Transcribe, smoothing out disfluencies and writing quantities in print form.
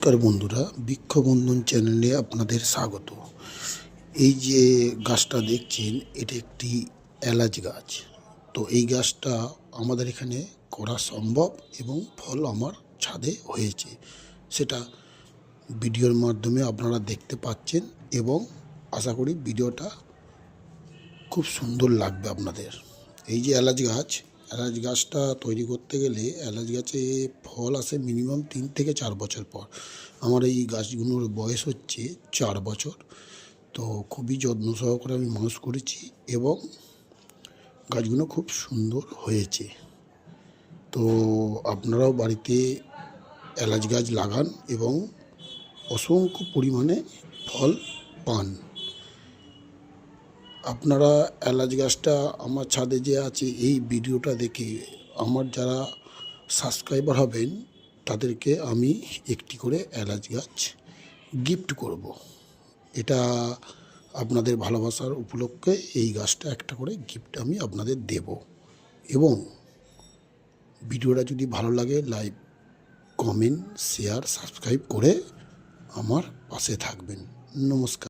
নমস্কার বন্ধুরা, বৃক্ষবন্ধন চ্যানেলে আপনাদের স্বাগত। এই যে গাছটা দেখছেন, এটা একটি এলাচ গাছ। তো এই গাছটা আমাদের এখানে করা সম্ভব এবং ফল আমার ছাদে হয়েছে, সেটা ভিডিওর মাধ্যমে আপনারা দেখতে পাচ্ছেন এবং আশা করি ভিডিওটা খুব সুন্দর লাগবে আপনাদের। এই যে এলাচ গাছটা তৈরি করতে গেলে এলাচ গাছে ফল আসে মিনিমাম 3 থেকে 4 বছর পর। আমার এই গাছগুলোর বয়স হচ্ছে 4 বছর। তো খুবই যত্ন সহকারে আমি মানুষ করেছি এবং গাছগুলো খুব সুন্দর হয়েছে। তো আপনারাও বাড়িতে এলাচ গাছ লাগান এবং অসংখ্য পরিমাণে ফল পান। আপনারা এলাচ গাছটা আমার ছাদে যে আছে, এই ভিডিওটা দেখে আমার যারা সাবস্ক্রাইবার হবেন তাদেরকে আমি একটি করে এলাচ গাছ গিফট করব। এটা আপনাদের ভালোবাসার উপলক্ষে এই গাছটা একটা করে গিফট আমি আপনাদের দেব। এবং ভিডিওটা যদি ভালো লাগে লাইক, কমেন্ট, শেয়ার, সাবস্ক্রাইব করে আমার পাশে থাকবেন। নমস্কার।